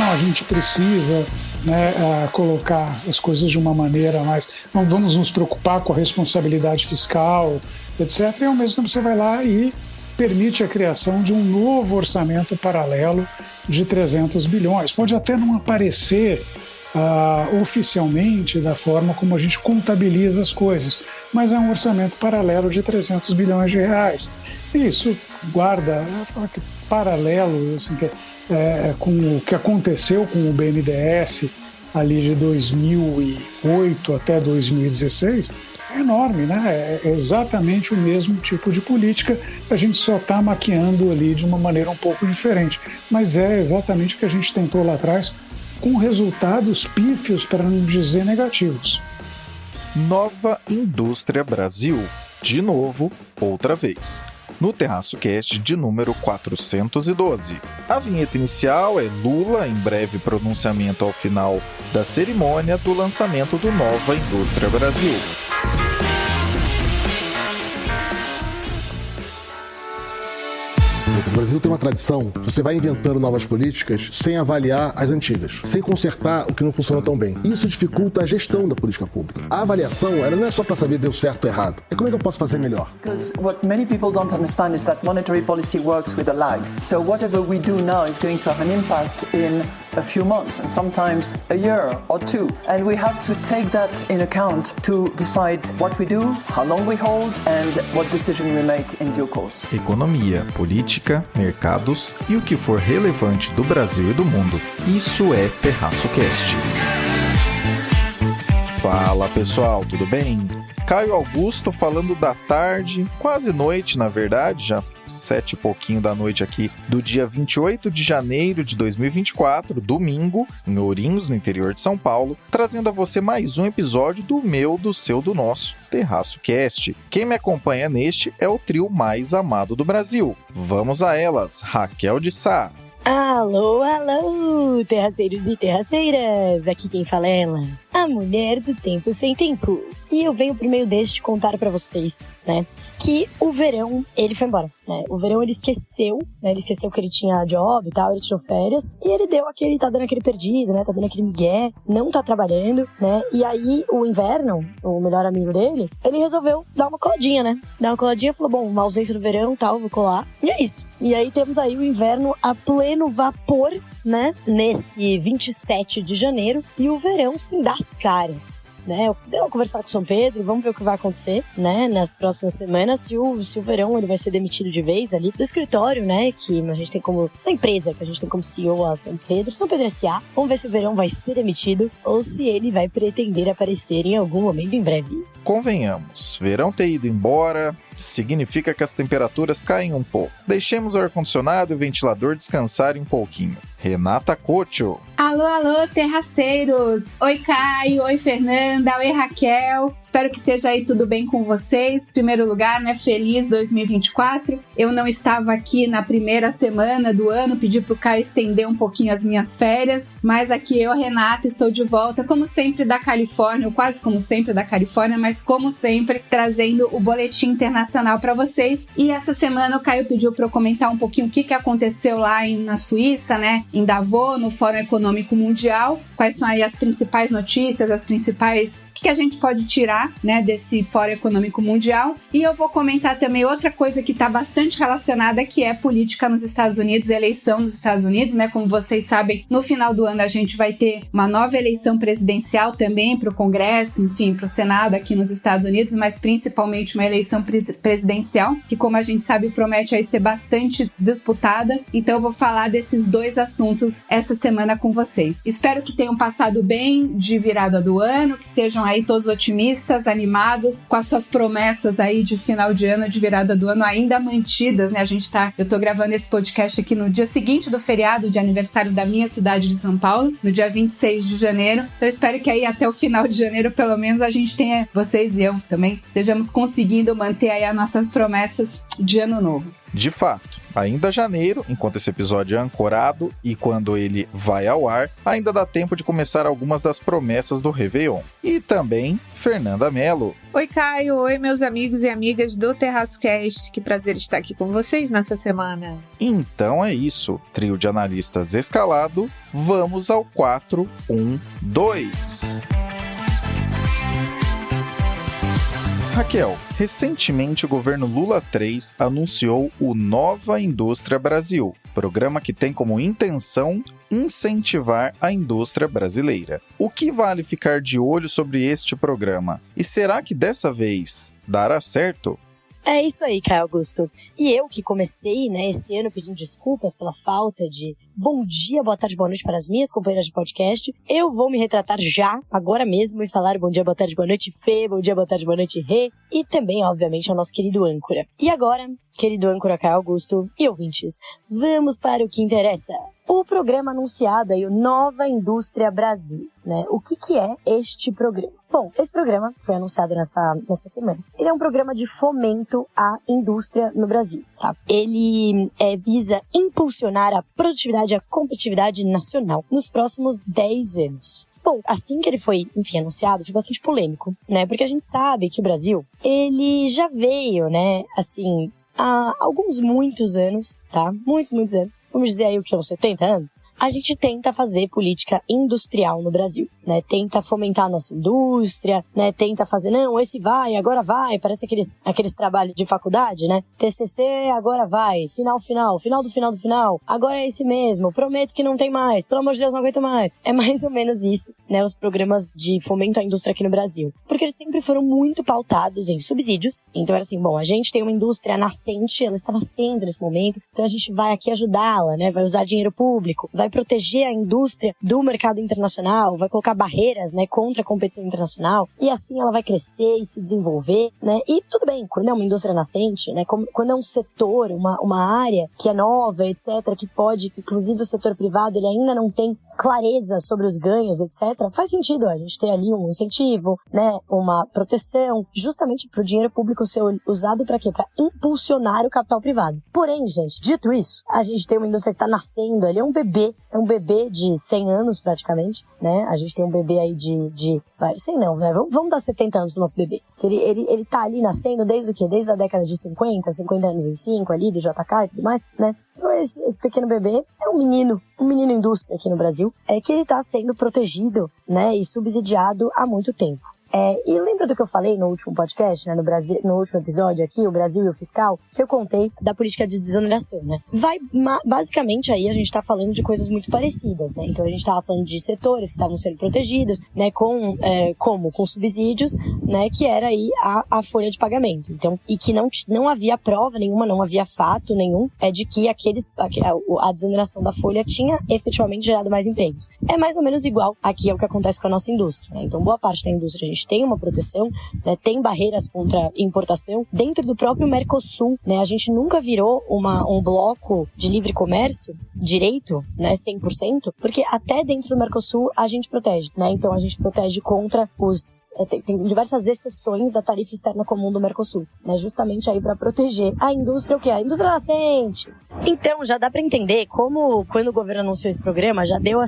não, a gente precisa, né, colocar as coisas de uma maneira mais... Não vamos nos preocupar com a responsabilidade fiscal, etc. E ao mesmo tempo você vai lá e permite a criação de um novo orçamento paralelo de 300 bilhões. Pode até não aparecer oficialmente da forma como a gente contabiliza as coisas, mas é um orçamento paralelo de 300 bilhões de reais. E isso guarda paralelo assim, com o que aconteceu com o BNDES ali de 2008 até 2016, é enorme, né? É exatamente o mesmo tipo de política, a gente só está maquiando ali de uma maneira um pouco diferente, mas é exatamente o que a gente tentou lá atrás, com resultados pífios, para não dizer negativos. Nova Indústria Brasil, de novo, outra vez. No Terraço Cast de número 412. A vinheta inicial é Lula, em breve pronunciamento ao final da cerimônia do lançamento do Nova Indústria Brasil. O Brasil tem uma tradição, você vai inventando novas políticas sem avaliar as antigas, sem consertar o que não funciona tão bem. Isso dificulta a gestão da política pública. A avaliação, ela não é só para saber deu certo ou errado. É como é que eu posso fazer melhor? Because what many people don't understand is that monetary policy works with a lag. So whatever we do now is going to have an impact in a few months and sometimes a year or two. And we have to take that in account to decide what we do, how long we hold and what decision we make in due course. Economia, política, mercados e o que for relevante do Brasil e do mundo. Isso é Terraço Cast. Fala pessoal, tudo bem? Caio Augusto falando da tarde, quase noite na verdade, já 7 e pouquinho da noite aqui, do dia 28 de janeiro de 2024, domingo, em Ourinhos, no interior de São Paulo, trazendo a você mais um episódio do meu, do seu, do nosso Terraço Cast. Quem me acompanha neste é o trio mais amado do Brasil. Vamos a elas, Raquel de Sá. Alô, alô, terraceiros e terraceiras! Aqui quem fala é ela, a mulher do tempo sem tempo. E eu venho por meio deste contar pra vocês, né, que o verão, ele foi embora, né? O verão ele esqueceu, né? Ele esqueceu que ele tinha job e tal, ele tirou férias. E ele tá dando aquele perdido, né? Tá dando aquele migué, não tá trabalhando, né? E aí o inverno, o melhor amigo dele, ele resolveu dar uma coladinha, né? Dar uma coladinha, falou, bom, uma ausência do verão e tal, vou colar. E é isso. E aí temos aí o inverno a pleno vapor, né? Nesse 27 de janeiro. E o verão sim das caras, né? Eu vou conversar com o São Pedro, vamos ver o que vai acontecer, né? Nas próximas semanas, se o verão ele vai ser demitido de vez ali do escritório, né? Que a gente tem como, da empresa que a gente tem como CEO a São Pedro S.A. Vamos ver se o verão vai ser demitido ou se ele vai pretender aparecer em algum momento em breve. Convenhamos, verão ter ido embora significa que as temperaturas caem um pouco. Deixemos o ar-condicionado e o ventilador descansarem um pouquinho. Renata Couto. Alô, alô, terraceiros! Oi, Caio, oi, Fernanda, oi, Raquel. Espero que esteja aí tudo bem com vocês. Em primeiro lugar, né, feliz 2024. Eu não estava aqui na primeira semana do ano, pedi pro Caio estender um pouquinho as minhas férias, mas aqui eu, Renata, estou de volta, como sempre da Califórnia, ou quase como sempre da Califórnia, mas como sempre, trazendo o boletim internacional para vocês. E essa semana o Caio pediu para eu comentar um pouquinho o que aconteceu lá na Suíça, né, em Davos, no Fórum Econômico Mundial, quais são aí as principais notícias, as principais... O que a gente pode tirar, né, desse Fórum Econômico Mundial. E eu vou comentar também outra coisa que está bastante relacionada, que é política nos Estados Unidos, eleição nos Estados Unidos, né? Como vocês sabem, no final do ano a gente vai ter uma nova eleição presidencial também para o Congresso, enfim, para o Senado aqui nos Estados Unidos, mas principalmente uma eleição presidencial, que como a gente sabe promete aí ser bastante disputada. Então eu vou falar desses dois assuntos essa semana com vocês. Espero que tenham passado bem de virada do ano, que estejam aí todos otimistas, animados, com as suas promessas aí de final de ano, de virada do ano ainda mantidas, né? Eu tô gravando esse podcast aqui no dia seguinte do feriado de aniversário da minha cidade de São Paulo, no dia 26 de janeiro. Então eu espero que aí até o final de janeiro, pelo menos, a gente tenha, vocês e eu também, estejamos conseguindo manter aí as nossas promessas de ano novo. De fato, ainda janeiro, enquanto esse episódio é ancorado, e quando ele vai ao ar, ainda dá tempo de começar algumas das promessas do Réveillon. E também Fernanda Mello. Oi, Caio. Oi, meus amigos e amigas do Terraço Cast. Que prazer estar aqui com vocês nessa semana. Então é isso. Trio de analistas escalado. Vamos ao 4-1-2. Raquel, recentemente o governo Lula III anunciou o Nova Indústria Brasil, programa que tem como intenção incentivar a indústria brasileira. O que vale ficar de olho sobre este programa? E será que dessa vez dará certo? É isso aí, Caio Augusto. E eu que comecei, esse ano pedindo desculpas pela falta de bom dia, boa tarde, boa noite para as minhas companheiras de podcast, eu vou me retratar já, agora mesmo, e falar bom dia, boa tarde, boa noite, Fê, bom dia, boa tarde, boa noite, Rê, e também, obviamente, ao nosso querido âncora. E agora, querido âncora Caio Augusto e ouvintes, vamos para o que interessa. O programa anunciado aí, o Nova Indústria Brasil, né? O que é este programa? Bom, esse programa foi anunciado nessa semana. Ele é um programa de fomento à indústria no Brasil, tá? Ele visa impulsionar a produtividade e a competitividade nacional nos próximos 10 anos. Bom, assim que ele foi, anunciado, foi bastante polêmico, né? Porque a gente sabe que o Brasil, ele já veio, há muitos anos, tá? Muitos anos. Vamos dizer aí o que, uns 70 anos? A gente tenta fazer política industrial no Brasil, né? Tenta fomentar a nossa indústria, né? Tenta fazer, não, esse vai, agora vai. Parece aqueles trabalhos de faculdade, né? TCC, agora vai. Final do final. Agora é esse mesmo. Prometo que não tem mais. Pelo amor de Deus, não aguento mais. É mais ou menos isso, né? Os programas de fomento à indústria aqui no Brasil. Porque eles sempre foram muito pautados em subsídios. Então era assim, bom, a gente tem uma indústria nascente, ela está nascendo nesse momento, então a gente vai aqui ajudá-la, né? Vai usar dinheiro público, vai proteger a indústria do mercado internacional, vai colocar barreiras, né, contra a competição internacional, e assim ela vai crescer e se desenvolver, né? E tudo bem, quando é uma indústria nascente, né, quando é um setor, uma área que é nova, etc., que inclusive o setor privado, ele ainda não tem clareza sobre os ganhos, etc., faz sentido a gente ter ali um incentivo, né, uma proteção, justamente para o dinheiro público ser usado para quê? Para impulsionar o capital privado. Porém, gente, dito isso, a gente tem uma indústria que está nascendo ali, é um bebê de 100 anos praticamente, né? A gente tem um bebê aí de 100 não, né? Vamos dar 70 anos pro nosso bebê. Ele tá ali nascendo desde o quê? Desde a década de 50 anos em 5 ali, do JK e tudo mais, né? Então esse pequeno bebê é um menino indústria aqui no Brasil, que ele tá sendo protegido, né? E subsidiado há muito tempo. E lembra do que eu falei no último podcast, né, no último episódio aqui, o Brasil e o Fiscal, que eu contei da política de desoneração, né? Basicamente aí a gente tá falando de coisas muito parecidas, né? Então a gente tava falando de setores que estavam sendo protegidos, né, com subsídios, né, que era aí a folha de pagamento. Então, e que não havia prova nenhuma, não havia fato nenhum, de que a desoneração da folha tinha efetivamente gerado mais empregos. É mais ou menos igual aqui ao que acontece com a nossa indústria, né? Então, boa parte da indústria a gente tem uma proteção, né, tem barreiras contra importação. Dentro do próprio Mercosul, né, a gente nunca virou um bloco de livre comércio direito, né, 100%, porque até dentro do Mercosul a gente protege, né? Então a gente protege contra tem diversas exceções da tarifa externa comum do Mercosul, né? Justamente aí para proteger a indústria, o que? A indústria nascente. Então já dá para entender como, quando o governo anunciou esse programa, já deu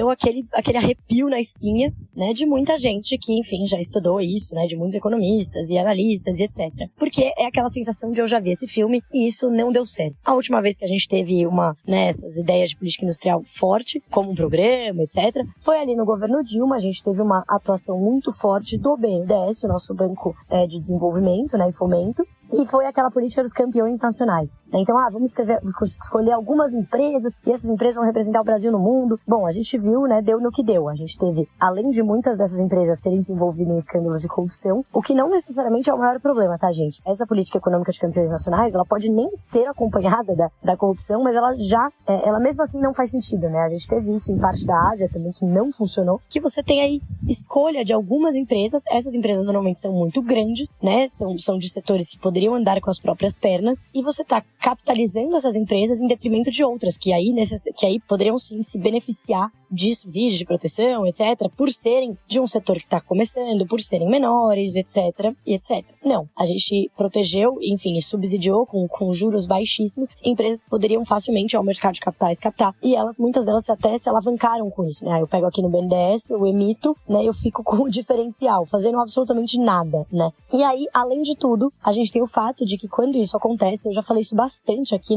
aquele arrepio na espinha, né, de muita gente que, enfim, já estudou isso, né, de muitos economistas e analistas e etc. Porque é aquela sensação de eu já vi esse filme e isso não deu certo. A última vez que a gente teve essas ideias de política industrial forte, como um programa, etc., foi ali no governo Dilma. A gente teve uma atuação muito forte do BNDES, o nosso Banco de Desenvolvimento, né, e Fomento, e foi aquela política dos campeões nacionais, né? Então, vamos escolher algumas empresas e essas empresas vão representar o Brasil no mundo. Bom, a gente viu, né, deu no que deu. A gente teve, além de muitas dessas empresas terem se envolvido em escândalos de corrupção, o que não necessariamente é o maior problema, tá, gente? Essa política econômica de campeões nacionais, ela pode nem ser acompanhada da corrupção, mas ela mesmo assim não faz sentido, né? A gente teve isso em parte da Ásia também, que não funcionou, que você tem aí escolha de algumas empresas. Essas empresas normalmente são muito grandes, né? São de setores que poderiam andar com as próprias pernas, e você está capitalizando essas empresas em detrimento de outras, que aí poderiam sim se beneficiar de subsídio, de proteção, etc., por serem de um setor que está começando, por serem menores, etc., e etc. Não, a gente protegeu, enfim, e subsidiou com juros baixíssimos empresas que poderiam facilmente ao mercado de capitais captar, e elas, muitas delas até se alavancaram com isso, né? Eu pego aqui no BNDES, eu emito, né? Eu fico com o diferencial, fazendo absolutamente nada, né? E aí, além de tudo, a gente tem o fato de que quando isso acontece, eu já falei isso bastante aqui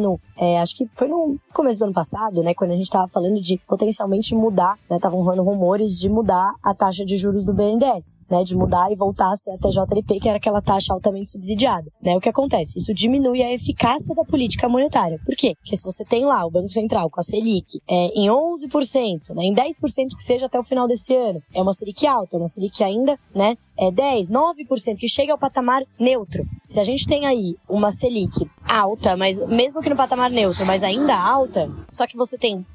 acho que foi no começo do ano passado, né? Quando a gente tava falando de potencialmente mudar, né? Estavam rolando rumores de mudar a taxa de juros do BNDES, né? De mudar e voltar a ser a TJLP, que era aquela taxa altamente subsidiada, né? O que acontece? Isso diminui a eficácia da política monetária. Por quê? Porque se você tem lá o Banco Central com a Selic em 11%, né? Em 10% que seja até o final desse ano, é uma Selic alta, uma Selic ainda, né? 10, 9%, que chega ao patamar neutro. Se a gente tem aí uma Selic alta, mas mesmo que no patamar neutro, mas ainda alta, só que você tem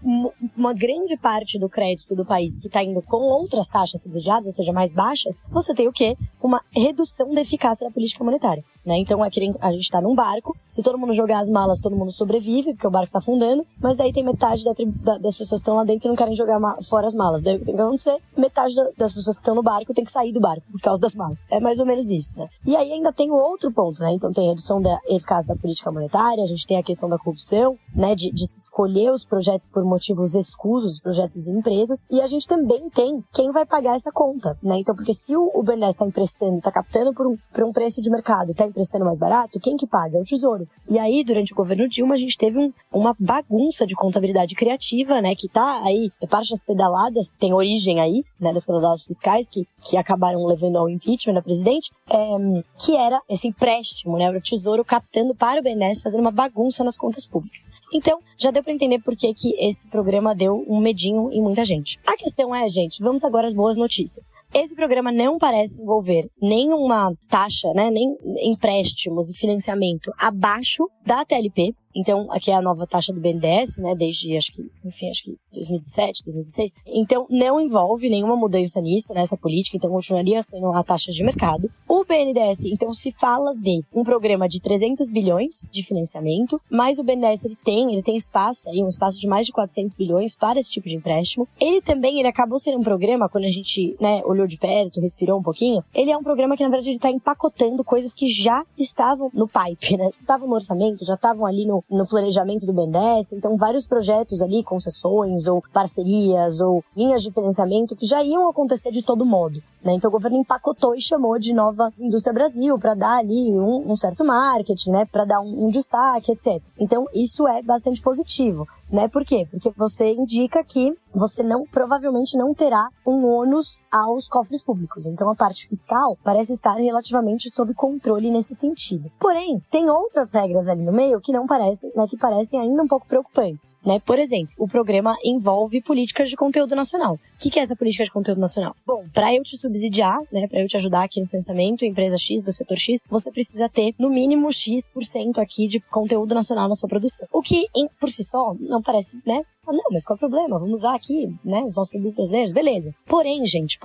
uma grande parte do crédito do país que está indo com outras taxas subsidiadas, ou seja, mais baixas, você tem o quê? Uma redução da eficácia da política monetária, né? Então, a gente está num barco, se todo mundo jogar as malas, todo mundo sobrevive, porque o barco está afundando, mas daí tem metade das pessoas que estão lá dentro e não querem jogar fora as malas. Daí o que tem que acontecer? Metade das pessoas que estão no barco tem que sair do barco, por causa das malas. É mais ou menos isso, né? E aí ainda tem o outro ponto, né? Então tem a redução da eficácia da política monetária, a gente tem a questão da corrupção, né? De escolher os projetos por motivos escusos, os projetos de empresas, e a gente também tem quem vai pagar essa conta, né? Então, porque se o BNDES está emprestando, está captando por um preço de mercado, está emprestando mais barato, quem que paga? É o Tesouro. E aí, durante o governo Dilma, a gente teve uma bagunça de contabilidade criativa, né? Que tá aí, parte das pedaladas, tem origem aí, né? Das pedaladas fiscais que acabaram levando ao impeachment da presidente, que era esse empréstimo, né? O Tesouro captando para o BNDES, fazendo uma bagunça nas contas públicas. Então, já deu para entender por que esse programa deu um medinho em muita gente. A questão é, gente, vamos agora às boas notícias. Esse programa não parece envolver nenhuma taxa, né? Nem empréstimos e financiamento abaixo da TLP. Então, aqui é a nova taxa do BNDES, né, desde, acho que 2017, 2016. Então, não envolve nenhuma mudança nisso, nessa política, então continuaria sendo a taxa de mercado. O BNDES, então, se fala de um programa de 300 bilhões de financiamento, mas o BNDES, ele tem espaço aí, um espaço de mais de 400 bilhões para esse tipo de empréstimo. Ele acabou sendo um programa, quando a gente, né, olhou de perto, respirou um pouquinho, ele é um programa que, na verdade, ele está empacotando coisas que já estavam no pipe, né, estavam no orçamento, já estavam ali no planejamento do BNDES, então vários projetos ali, concessões ou parcerias ou linhas de financiamento que já iam acontecer de todo modo, né? Então o governo empacotou e chamou de Nova Indústria Brasil para dar ali um certo marketing, né? Para dar um destaque, etc. Então isso é bastante positivo, né? Por quê? Porque você indica que você provavelmente não terá um ônus aos cofres públicos. Então a parte fiscal parece estar relativamente sob controle nesse sentido. Porém, tem outras regras ali no meio que não parecem, né, que parecem ainda um pouco preocupantes, né? Por exemplo, o programa envolve políticas de conteúdo nacional. O que é essa política de conteúdo nacional? Bom, para eu te subsidiar, né, para eu te ajudar aqui no financiamento, empresa X, do setor X, você precisa ter no mínimo X% aqui de conteúdo nacional na sua produção. O que, por si só, não parece, né? Não, mas qual é o problema? Vamos usar aqui, né, os nossos produtos brasileiros, beleza. Porém, gente,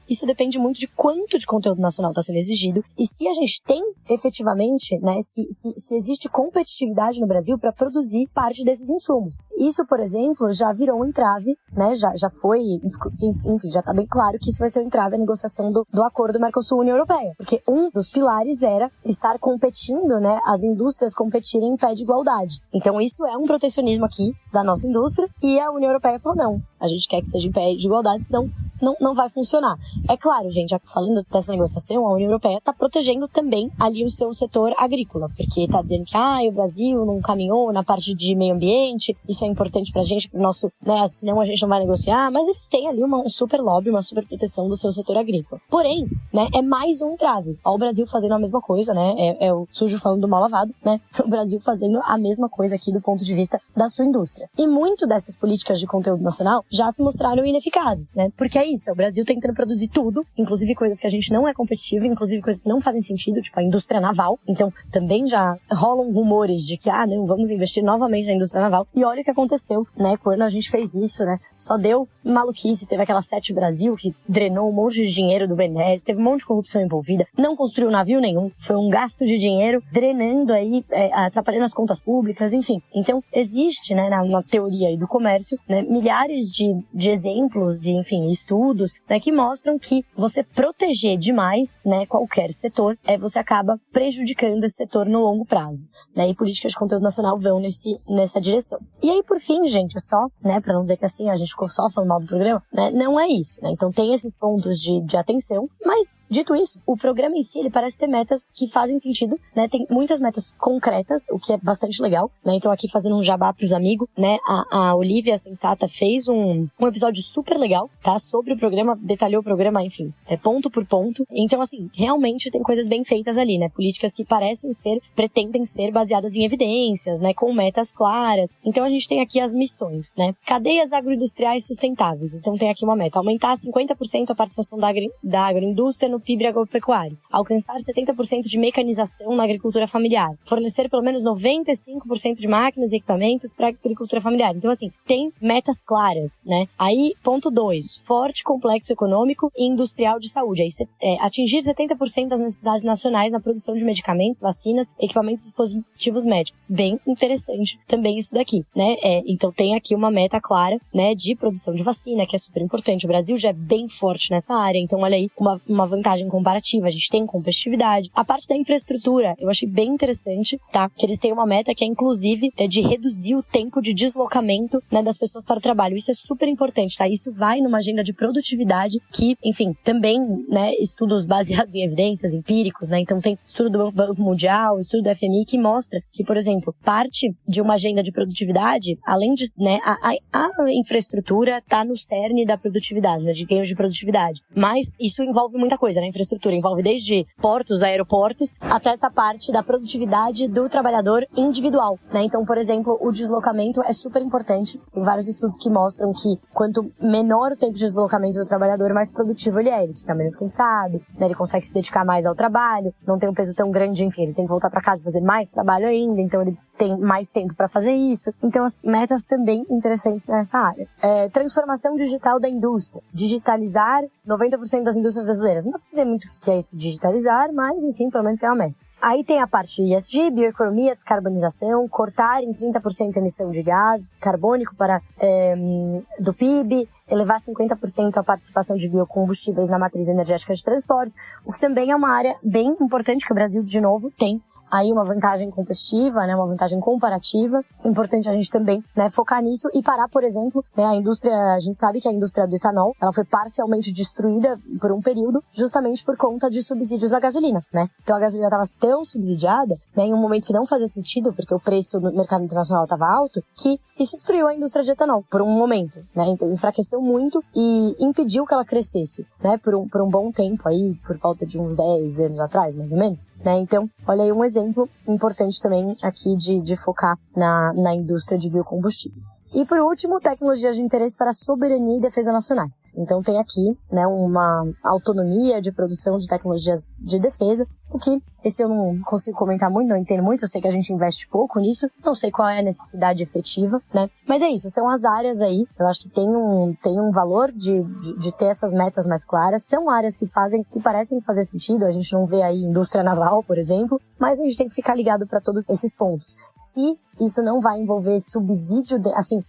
isso depende muito de quanto de conteúdo nacional está sendo exigido e se a gente tem efetivamente, né, se existe competitividade no Brasil para produzir parte desses insumos. Isso, por exemplo, já virou um entrave, né, já foi, enfim, já está bem claro que isso vai ser um entrave à negociação do acordo Mercosul-União Europeia, porque um dos pilares era estar competindo, né, as indústrias competirem em pé de igualdade. Então isso é um protecionismo aqui da nossa indústria. E a União Europeia falou, não, a gente quer que seja em pé de igualdade, senão não vai funcionar. É claro, gente, falando dessa negociação, a União Europeia está protegendo também ali o seu setor agrícola, porque está dizendo que o Brasil não caminhou na parte de meio ambiente, isso é importante pra gente, pro nosso, né, senão a gente não vai negociar, mas eles têm ali um super lobby, uma super proteção do seu setor agrícola. Porém, né, é mais um entrave. O Brasil fazendo a mesma coisa, né, é o sujo falando do mal lavado, né, o Brasil fazendo a mesma coisa aqui do ponto de vista da sua indústria. E muito dessas políticas de conteúdo nacional já se mostraram ineficazes, né, porque aí isso, é o Brasil tentando produzir tudo, inclusive coisas que a gente não é competitivo, inclusive coisas que não fazem sentido, tipo a indústria naval. Então, também já rolam rumores de que, não, vamos investir novamente na indústria naval. E olha o que aconteceu, né, quando a gente fez isso, né? Só deu maluquice, teve aquela 7 Brasil que drenou um monte de dinheiro do BNDES, teve um monte de corrupção envolvida, não construiu navio nenhum, foi um gasto de dinheiro drenando aí, atrapalhando as contas públicas, enfim. Então, existe, né, na teoria aí do comércio, né, milhares de exemplos e, enfim, estudos, né, que mostram que você proteger demais, né, qualquer setor, você acaba prejudicando esse setor no longo prazo, né, e políticas de conteúdo nacional vão nessa direção. E aí, por fim, gente, só, né, pra não dizer que assim, a gente ficou só falando mal do programa, né, não é isso, né, então tem esses pontos de atenção, mas, dito isso, o programa em si, ele parece ter metas que fazem sentido, né, tem muitas metas concretas, o que é bastante legal, né, então aqui fazendo um jabá pros amigos, né, a Olivia Sensata fez um episódio super legal, tá, sobre o programa, detalhou o programa, enfim, ponto por ponto, então assim, realmente tem coisas bem feitas ali, né, políticas que pretendem ser baseadas em evidências, né, com metas claras, então a gente tem aqui as missões, né, cadeias agroindustriais sustentáveis, então tem aqui uma meta, aumentar 50% a participação da agroindústria no PIB agropecuário, alcançar 70% de mecanização na agricultura familiar, fornecer pelo menos 95% de máquinas e equipamentos para a agricultura familiar. Então, assim, tem metas claras, né? Aí, ponto 2, forte complexo econômico e industrial de saúde. Aí, atingir 70% das necessidades nacionais na produção de medicamentos, vacinas, equipamentos e dispositivos médicos. Bem interessante também isso daqui, né? Então, tem aqui uma meta clara, né, de produção de vacina, que é super importante. O Brasil já é bem forte nessa área, então, olha aí, uma vantagem comparativa. A gente tem competitividade. A parte da infraestrutura, eu achei bem interessante, tá? Que eles têm uma meta que é, inclusive, de reduzir o tempo de deslocamento, né, das pessoas para o trabalho. Isso é super importante, tá? Isso vai numa agenda de produtividade que, enfim, também, né, estudos baseados em evidências empíricos, né? Então tem estudo do Banco Mundial, estudo do FMI que mostra que, por exemplo, parte de uma agenda de produtividade, além de, né, a infraestrutura tá no cerne da produtividade, né, de ganhos de produtividade. Mas isso envolve muita coisa, né? A infraestrutura envolve desde portos, aeroportos, até essa parte da produtividade do trabalhador individual, né? Então, por exemplo, o deslocamento é super importante. Tem vários estudos que mostram que quanto menor o tempo de deslocamento do trabalhador, mais produtivo ele é. Ele fica menos cansado, né? Ele consegue se dedicar mais ao trabalho, não tem um peso tão grande, enfim, ele tem que voltar para casa e fazer mais trabalho ainda, então ele tem mais tempo para fazer isso. Então, as metas também interessantes nessa área. Transformação digital da indústria. Digitalizar 90% das indústrias brasileiras. Não dá pra saber muito o que é esse digitalizar, mas, enfim, pelo menos tem uma meta. Aí tem a parte ESG, bioeconomia, descarbonização, cortar em 30% a emissão de gás carbônico do PIB, elevar 50% a participação de biocombustíveis na matriz energética de transportes, o que também é uma área bem importante que o Brasil, de novo, tem aí uma vantagem competitiva, né, uma vantagem comparativa. Importante a gente também, né, focar nisso e parar, por exemplo, né, a gente sabe que a indústria do etanol, ela foi parcialmente destruída por um período, justamente por conta de subsídios à gasolina, né? Então a gasolina estava tão subsidiada, né, em um momento que não fazia sentido, porque o preço no mercado internacional estava alto, que isso destruiu a indústria de etanol por um momento, né? Então enfraqueceu muito e impediu que ela crescesse, né, por um bom tempo aí, por volta de uns 10 anos atrás, mais ou menos, né? Então, olha aí um exemplo importante também aqui de focar na indústria de biocombustíveis. E por último, tecnologias de interesse para soberania e defesa nacionais. Então tem aqui, né, uma autonomia de produção de tecnologias de defesa, o que esse eu não consigo comentar muito, não entendo muito, eu sei que a gente investe pouco nisso, não sei qual é a necessidade efetiva, né? Mas é isso, são as áreas aí, eu acho que tem um valor de ter essas metas mais claras, são áreas que parecem fazer sentido, a gente não vê aí indústria naval, por exemplo, mas a gente tem que ficar ligado para todos esses pontos. Se isso não vai envolver subsídio,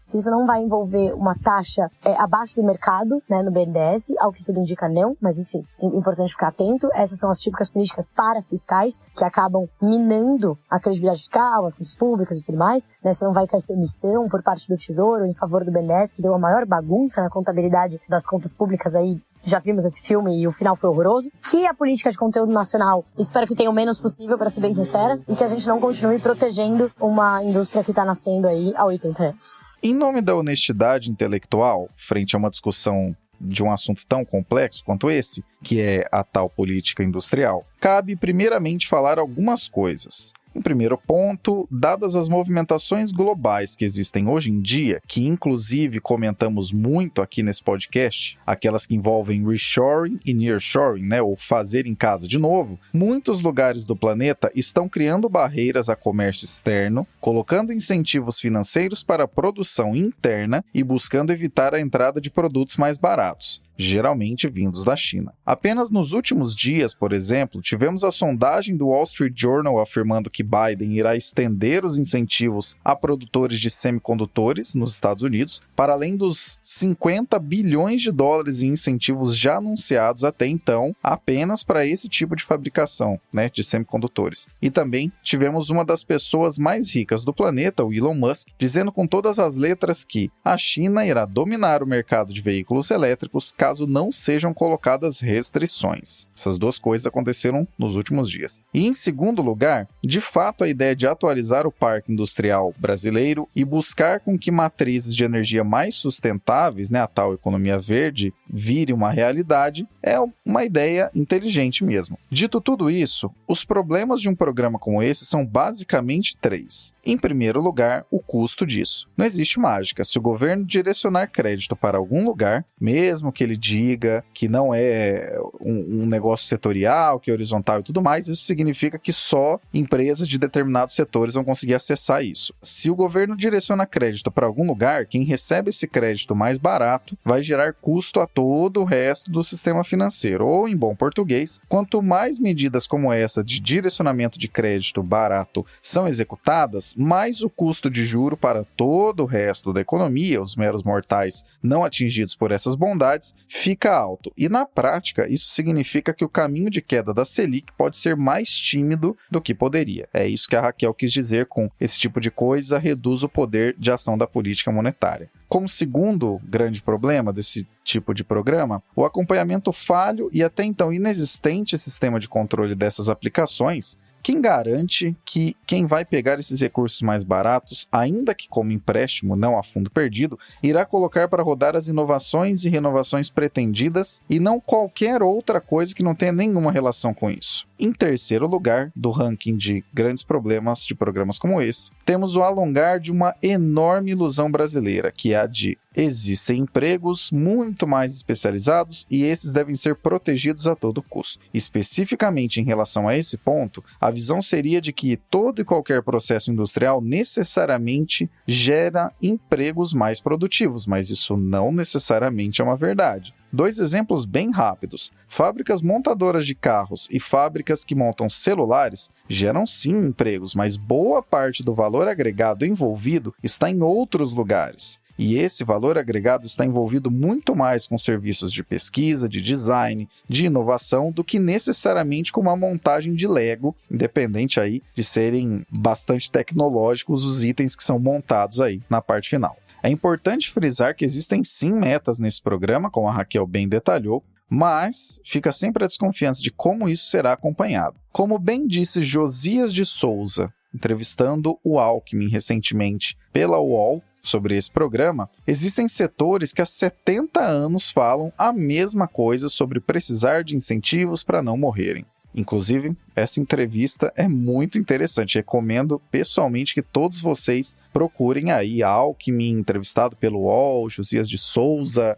se isso não vai envolver uma taxa abaixo do mercado, né, no BNDES, ao que tudo indica não, mas enfim, é importante ficar atento. Essas são as típicas políticas parafiscais que acabam minando a credibilidade fiscal, as contas públicas e tudo mais, né? Você não vai ter essa emissão por parte do Tesouro em favor do BNDES, que deu a maior bagunça na contabilidade das contas públicas aí. Já vimos esse filme e o final foi horroroso. Que a política de conteúdo nacional, espero que tenha o menos possível, para ser bem sincera, e que a gente não continue protegendo uma indústria que está nascendo aí há 80 anos. Em nome da honestidade intelectual, frente a uma discussão de um assunto tão complexo quanto esse, que é a tal política industrial, cabe primeiramente falar algumas coisas. Em primeiro ponto, dadas as movimentações globais que existem hoje em dia, que inclusive comentamos muito aqui nesse podcast, aquelas que envolvem reshoring e nearshoring, né, ou fazer em casa de novo, muitos lugares do planeta estão criando barreiras a comércio externo, colocando incentivos financeiros para a produção interna e buscando evitar a entrada de produtos mais baratos, geralmente vindos da China. Apenas nos últimos dias, por exemplo, tivemos a sondagem do Wall Street Journal afirmando que Biden irá estender os incentivos a produtores de semicondutores nos Estados Unidos, para além dos 50 bilhões de dólares em incentivos já anunciados até então, apenas para esse tipo de fabricação, né, de semicondutores. E também tivemos uma das pessoas mais ricas do planeta, o Elon Musk, dizendo com todas as letras que a China irá dominar o mercado de veículos elétricos caso não sejam colocadas restrições. Essas duas coisas aconteceram nos últimos dias. E em segundo lugar, de fato a ideia de atualizar o parque industrial brasileiro e buscar com que matrizes de energia mais sustentáveis, né, a tal economia verde, vire uma realidade, é uma ideia inteligente mesmo. Dito tudo isso, os problemas de um programa como esse são basicamente 3. Em primeiro lugar, o custo disso. Não existe mágica. Se o governo direcionar crédito para algum lugar, mesmo que ele diga que não é um negócio setorial, que é horizontal e tudo mais, isso significa que só empresas de determinados setores vão conseguir acessar isso. Se o governo direciona crédito para algum lugar, quem recebe esse crédito mais barato vai gerar custo a todo o resto do sistema financeiro. Ou, em bom português, quanto mais medidas como essa de direcionamento de crédito barato são executadas, mais o custo de juro para todo o resto da economia, os meros mortais não atingidos por essas bondades, fica alto. E na prática, isso significa que o caminho de queda da Selic pode ser mais tímido do que poderia. É isso que a Raquel quis dizer com esse tipo de coisa reduz o poder de ação da política monetária. Como segundo grande problema desse tipo de programa, o acompanhamento falho e até então inexistente sistema de controle dessas aplicações. Quem garante que quem vai pegar esses recursos mais baratos, ainda que como empréstimo, não a fundo perdido, irá colocar para rodar as inovações e renovações pretendidas e não qualquer outra coisa que não tenha nenhuma relação com isso? Em terceiro lugar, do ranking de grandes problemas de programas como esse, temos o alongar de uma enorme ilusão brasileira, que é a de existem empregos muito mais especializados e esses devem ser protegidos a todo custo. Especificamente em relação a esse ponto, a visão seria de que todo e qualquer processo industrial necessariamente gera empregos mais produtivos, mas isso não necessariamente é uma verdade. 2 exemplos bem rápidos. Fábricas montadoras de carros e fábricas que montam celulares geram sim empregos, mas boa parte do valor agregado envolvido está em outros lugares. E esse valor agregado está envolvido muito mais com serviços de pesquisa, de design, de inovação, do que necessariamente com uma montagem de Lego, independente aí de serem bastante tecnológicos os itens que são montados aí na parte final. É importante frisar que existem sim metas nesse programa, como a Raquel bem detalhou, mas fica sempre a desconfiança de como isso será acompanhado. Como bem disse Josias de Souza, entrevistando o Alckmin recentemente pela UOL, sobre esse programa, existem setores que há 70 anos falam a mesma coisa sobre precisar de incentivos para não morrerem. Inclusive, essa entrevista é muito interessante. Recomendo pessoalmente que todos vocês procurem aí Alckmin, entrevistado pelo UOL, Josias de Souza,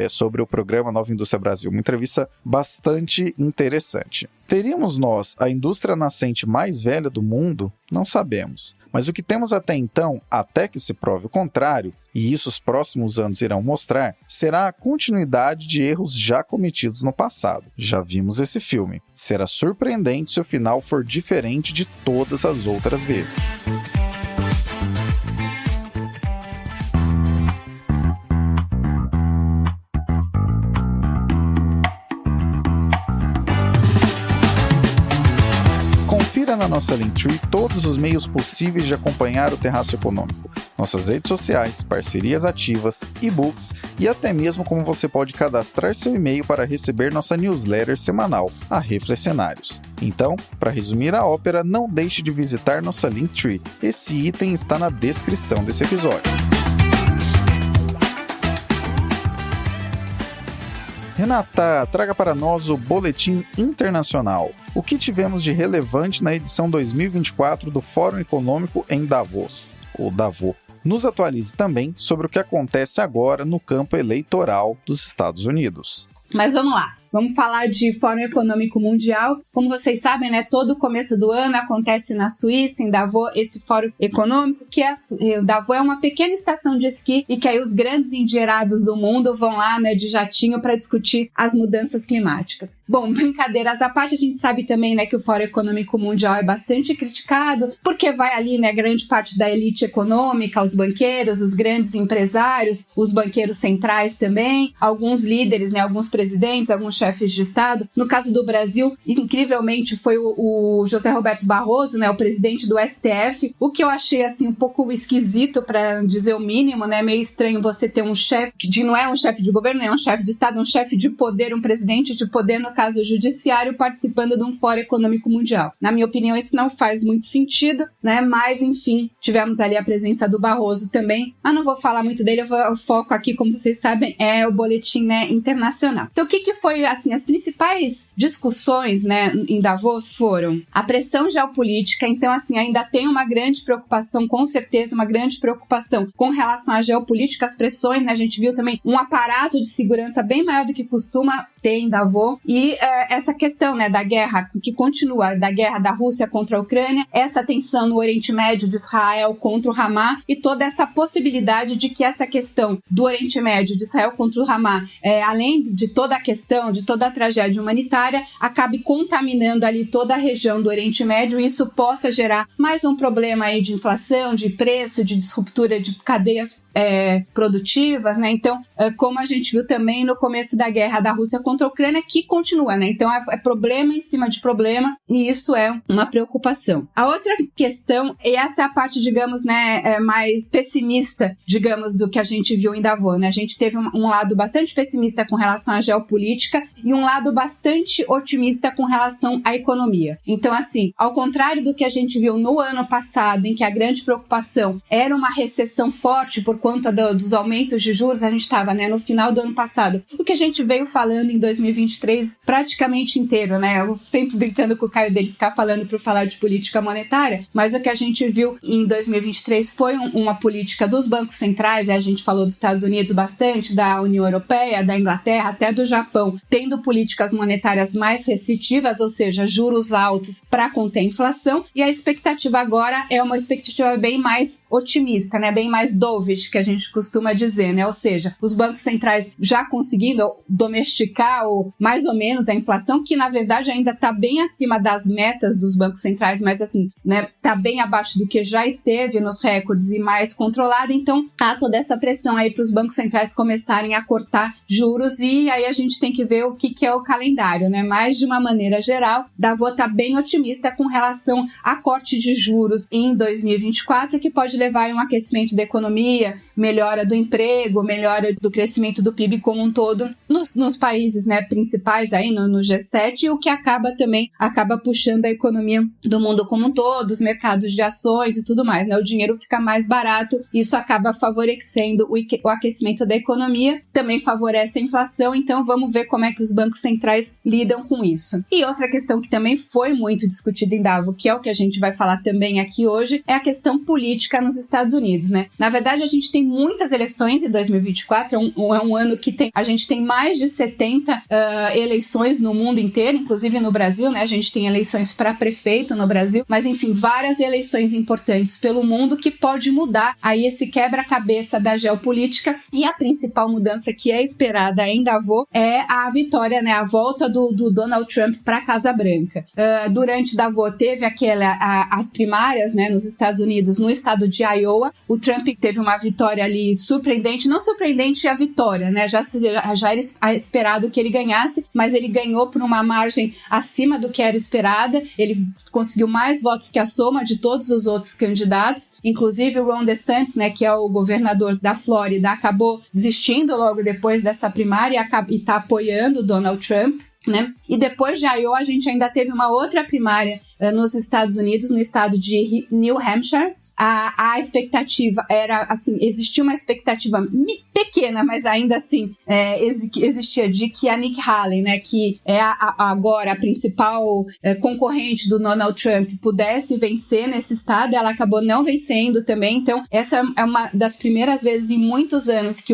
sobre o programa Nova Indústria Brasil. Uma entrevista bastante interessante. Teríamos nós a indústria nascente mais velha do mundo? Não sabemos. Mas o que temos até então, até que se prove o contrário, e isso os próximos anos irão mostrar, será a continuidade de erros já cometidos no passado. Já vimos esse filme. Será surpreendente se o final for diferente de todas as outras vezes. Confira na nossa Linktree todos os meios possíveis de acompanhar o Terraço Econômico. Nossas redes sociais, parcerias ativas, e-books e até mesmo como você pode cadastrar seu e-mail para receber nossa newsletter semanal, a Reflexionários. Então, para resumir a ópera, não deixe de visitar nossa Linktree. Esse item está na descrição desse episódio. Renata, traga para nós o Boletim Internacional. O que tivemos de relevante na edição 2024 do Fórum Econômico em Davos, ou Davos? Nos atualize também sobre o que acontece agora no campo eleitoral dos Estados Unidos. Mas vamos lá, vamos falar de Fórum Econômico Mundial. Como vocês sabem, né, todo começo do ano acontece na Suíça, em Davos, esse Fórum Econômico, que Davos é uma pequena estação de esqui e que aí os grandes endinheirados do mundo vão lá, né, de jatinho para discutir as mudanças climáticas. Bom, brincadeiras à parte, a gente sabe também, né, que o Fórum Econômico Mundial é bastante criticado, porque vai ali, né, grande parte da elite econômica, os banqueiros, os grandes empresários, os banqueiros centrais também, alguns líderes, né, alguns presidentes, alguns chefes de Estado. No caso do Brasil, incrivelmente, foi o José Roberto Barroso, né, o presidente do STF, o que eu achei, assim, um pouco esquisito, para dizer o mínimo, né, meio estranho você ter um chefe, que não é um chefe de governo, é um chefe de Estado, um chefe de poder, um presidente de poder, no caso judiciário, participando de um Fórum Econômico Mundial. Na minha opinião, isso não faz muito sentido, né, mas, enfim, tivemos ali a presença do Barroso também, mas não vou falar muito dele, o foco aqui, como vocês sabem, é o boletim, né, internacional. Então, o que foi, assim, as principais discussões, né, em Davos foram a pressão geopolítica. Então, assim, ainda tem uma grande preocupação, com certeza, uma grande preocupação com relação à geopolítica, as pressões, né, a gente viu também um aparato de segurança bem maior do que costuma ter em Davos, e essa questão, né, da guerra, que continua, da guerra da Rússia contra a Ucrânia, essa tensão no Oriente Médio de Israel contra o Hamas, e toda essa possibilidade de que essa questão do Oriente Médio, de Israel contra o Hamas, além de toda a questão, de toda a tragédia humanitária, acabe contaminando ali toda a região do Oriente Médio, e isso possa gerar mais um problema aí de inflação, de preço, de disruptura de cadeias produtivas, né? Então, como a gente viu também no começo da guerra da Rússia contra a Ucrânia, que continua, né? Então, é problema em cima de problema, e isso é uma preocupação. A outra questão, e essa é a parte, digamos, né, mais pessimista, digamos, do que a gente viu em Davos, né? A gente teve um lado bastante pessimista com relação à geopolítica e um lado bastante otimista com relação à economia. Então, assim, ao contrário do que a gente viu no ano passado, em que a grande preocupação era uma recessão forte por conta dos aumentos de juros, a gente estava, né, no final do ano passado. O que a gente veio falando em 2023 praticamente inteiro, né? Eu sempre brincando com o Caio dele ficar falando para falar de política monetária, mas o que a gente viu em 2023 foi uma política dos bancos centrais, a gente falou dos Estados Unidos bastante, da União Europeia, da Inglaterra, até do Japão, tendo políticas monetárias mais restritivas, ou seja, juros altos para conter a inflação, e a expectativa agora é uma expectativa bem mais otimista, né? Bem mais dovish, que a gente costuma dizer, né? Ou seja, os bancos centrais já conseguindo domesticar mais ou menos a inflação, que na verdade ainda está bem acima das metas dos bancos centrais, mas assim, né, está bem abaixo do que já esteve nos recordes e mais controlada. Então, há toda essa pressão aí para os bancos centrais começarem a cortar juros, e aí a gente tem que ver o que é o calendário, né? Mas de uma maneira geral, Davos está bem otimista com relação a corte de juros em 2024, que pode levar a um aquecimento da economia, melhora do emprego, melhora do crescimento do PIB como um todo nos países, né, principais aí no G7, o que acaba puxando a economia do mundo como um todo, os mercados de ações e tudo mais, né? O dinheiro fica mais barato, isso acaba favorecendo o aquecimento da economia, também favorece a inflação. Então vamos ver como é que os bancos centrais lidam com isso. E outra questão que também foi muito discutida em Davos, que é o que a gente vai falar também aqui hoje, é a questão política nos Estados Unidos, né? Na verdade, a gente tem muitas eleições em 2024, é um ano que a gente tem mais de 70 eleições no mundo inteiro, inclusive no Brasil, né? A gente tem eleições para prefeito no Brasil, mas enfim, várias eleições importantes pelo mundo que pode mudar aí esse quebra-cabeça da geopolítica, e a principal mudança que é esperada em Davos é a vitória, né? A volta do Donald Trump para a Casa Branca. Durante Davos teve as primárias, né, nos Estados Unidos, no estado de Iowa. O Trump teve uma vitória ali surpreendente, não surpreendente a vitória, né? Já era esperado que ele ganhasse, mas ele ganhou por uma margem acima do que era esperada. Ele conseguiu mais votos que a soma de todos os outros candidatos, inclusive o Ron DeSantis, né, que é o governador da Flórida, acabou desistindo logo depois dessa primária e está apoiando o Donald Trump, né? E depois de Iowa, a gente ainda teve uma outra primária nos Estados Unidos, no estado de New Hampshire. A expectativa era, assim, existia uma expectativa pequena, mas ainda assim existia de que a Nikki Haley, né, que é agora a principal concorrente do Donald Trump, pudesse vencer nesse estado. Ela acabou não vencendo também. Então, essa é uma das primeiras vezes em muitos anos que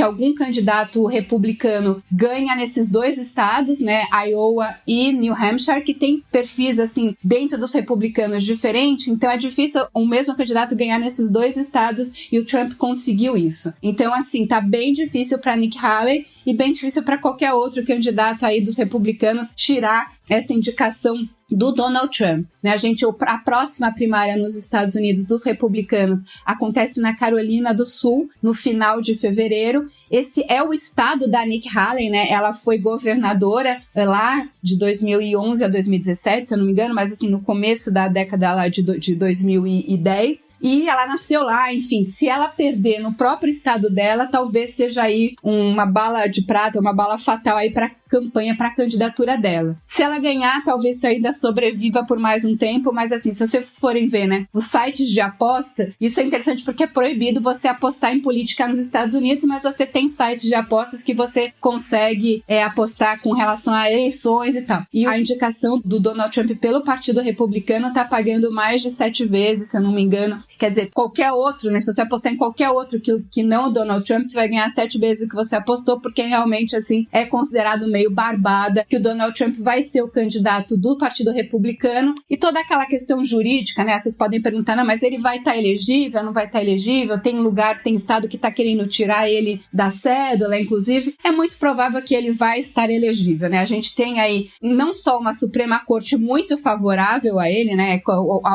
algum candidato republicano ganha nesses dois estados, né, Iowa e New Hampshire, que tem perfis, assim, dentro dos republicanos diferentes. Então, é difícil o mesmo candidato ganhar nesses dois estados, e o Trump conseguiu isso. Então, assim, tá bem difícil para Nikki Haley e bem difícil para qualquer outro candidato aí dos republicanos tirar essa indicação do Donald Trump, né? A próxima primária nos Estados Unidos dos republicanos acontece na Carolina do Sul, no final de fevereiro. Esse é o estado da Nikki Haley, né? Ela foi governadora lá de 2011 a 2017, se eu não me engano, mas assim, no começo da década lá de 2010, e ela nasceu lá. Enfim, se ela perder no próprio estado dela, talvez seja aí uma bala de prata, uma bala fatal aí para campanha, para a candidatura dela. Se ela ganhar, talvez isso ainda sobreviva por mais um tempo, mas assim, se vocês forem ver, né, os sites de aposta, isso é interessante porque é proibido você apostar em política nos Estados Unidos, mas você tem sites de apostas que você consegue apostar com relação a eleições e tal. E a indicação do Donald Trump pelo Partido Republicano tá pagando mais de 7 vezes, se eu não me engano. Quer dizer, qualquer outro, né, se você apostar em qualquer outro que não o Donald Trump, você vai ganhar 7 vezes o que você apostou, porque realmente, assim, é considerado meio barbada que o Donald Trump vai ser o candidato do Partido Republicano. E toda aquela questão jurídica, né? Vocês podem perguntar, não, mas ele vai estar elegível, não vai estar elegível? Tem estado que está querendo tirar ele da cédula, inclusive. É muito provável que ele vai estar elegível, né? A gente tem aí não só uma Suprema Corte muito favorável a ele, né?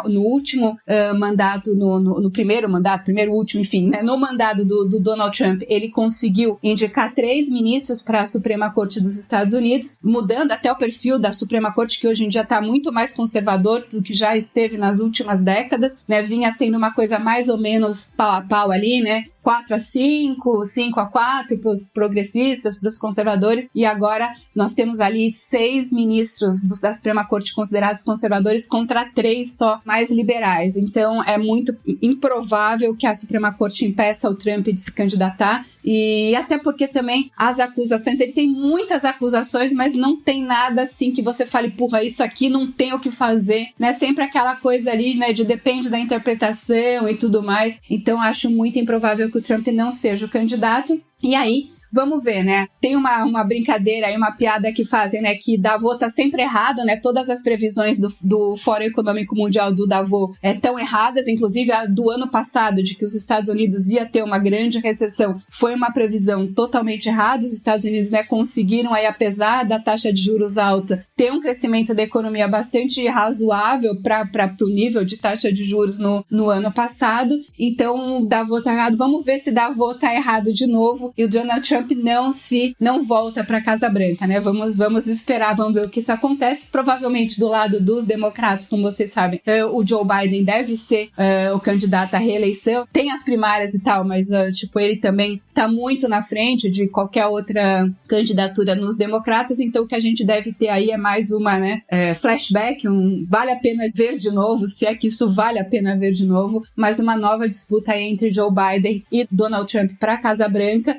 No último mandato, no primeiro último, enfim, né? No mandato do Donald Trump, ele conseguiu indicar 3 ministros para a Suprema Corte dos Estados Unidos, mudando até o perfil da Suprema Corte, que hoje em dia está muito mais conservador do que já esteve nas últimas décadas, né? Vinha sendo uma coisa mais ou menos pau a pau ali, né? 4-5, 5-4 para os progressistas, para os conservadores, e agora nós temos ali 6 ministros da Suprema Corte considerados conservadores contra 3 só mais liberais. Então é muito improvável que a Suprema Corte impeça o Trump de se candidatar, e até porque também as acusações, ele tem muitas acusações, mas não tem nada assim que você fale, porra, isso aqui não tem o que fazer, né? Sempre aquela coisa ali, né, de depende da interpretação e tudo mais. Então acho muito improvável que o Trump não seja o candidato. E aí, vamos ver, né? Tem uma brincadeira aí, uma piada que fazem, né? Que Davos tá sempre errado, né? Todas as previsões do Fórum Econômico Mundial do Davos tão erradas, inclusive a do ano passado, de que os Estados Unidos ia ter uma grande recessão, foi uma previsão totalmente errada. Os Estados Unidos, né, conseguiram aí, apesar da taxa de juros alta, ter um crescimento da economia bastante razoável para o nível de taxa de juros no ano passado. Então, Davos tá errado. Vamos ver se Davos tá errado de novo e o Donald Trump não volta para a Casa Branca, né? Vamos esperar, vamos ver o que isso acontece. Provavelmente do lado dos democratas, como vocês sabem, o Joe Biden deve ser o candidato à reeleição. Tem as primárias e tal, mas ele também está muito na frente de qualquer outra candidatura nos democratas. Então o que a gente deve ter aí é mais uma, né, flashback, vale a pena ver de novo, se é que isso vale a pena ver de novo, mais uma nova disputa aí entre Joe Biden e Donald Trump para a Casa Branca.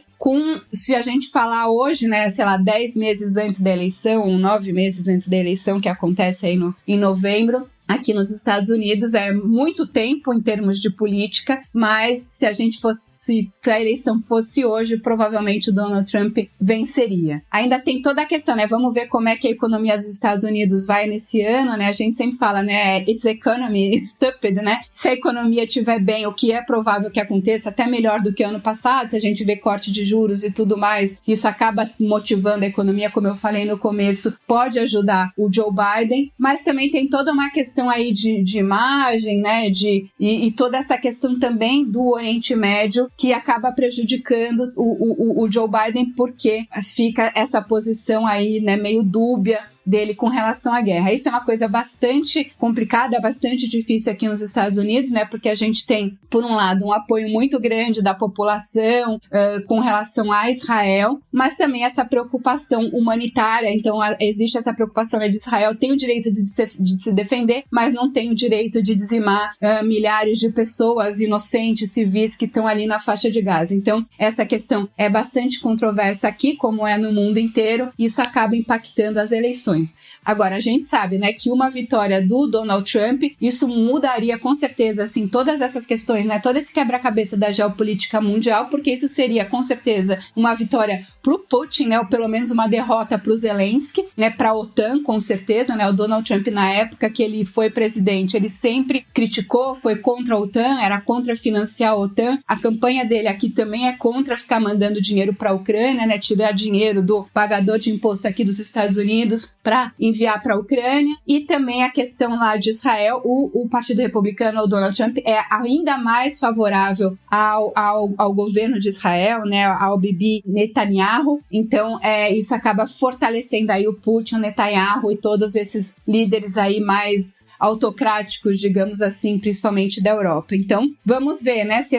Se a gente falar hoje, né, 10 meses antes da eleição, 9 meses antes da eleição, que acontece aí em novembro, aqui nos Estados Unidos, é muito tempo em termos de política, mas se a eleição fosse hoje, provavelmente o Donald Trump venceria. Ainda tem toda a questão, né? Vamos ver como é que a economia dos Estados Unidos vai nesse ano, né? A gente sempre fala, né? It's economy stupid, né? Se a economia estiver bem, o que é provável que aconteça, até melhor do que ano passado, se a gente vê corte de juros e tudo mais, isso acaba motivando a economia, como eu falei no começo, pode ajudar o Joe Biden, mas também tem toda uma questão aí de imagem, né, e toda essa questão também do Oriente Médio, que acaba prejudicando o Joe Biden, porque fica essa posição aí, né, meio dúbia dele com relação à guerra. Isso é uma coisa bastante complicada, bastante difícil aqui nos Estados Unidos, né? Porque a gente tem, por um lado, um apoio muito grande da população com relação a Israel, mas também essa preocupação humanitária. Então, existe essa preocupação de Israel tem o direito de se defender, mas não tem o direito de dizimar milhares de pessoas inocentes, civis, que estão ali na faixa de Gaza. Então, essa questão é bastante controversa aqui, como é no mundo inteiro, e isso acaba impactando as eleições. Agora, a gente sabe, né, que uma vitória do Donald Trump, isso mudaria com certeza, assim, todas essas questões, né, todo esse quebra-cabeça da geopolítica mundial, porque isso seria, com certeza, uma vitória pro Putin, né, ou pelo menos uma derrota pro Zelensky, né, pra OTAN, com certeza, né, o Donald Trump, na época que ele foi presidente, ele sempre criticou, foi contra a OTAN, era contra financiar a OTAN, a campanha dele aqui também é contra ficar mandando dinheiro pra Ucrânia, né, tirar dinheiro do pagador de imposto aqui dos Estados Unidos pra enviar para a Ucrânia, e também a questão lá de Israel, o Partido Republicano, o Donald Trump, é ainda mais favorável ao governo de Israel, né, ao Bibi Netanyahu, então isso acaba fortalecendo aí o Putin, o Netanyahu e todos esses líderes aí mais autocráticos, digamos assim, principalmente da Europa. Então, vamos ver, né, se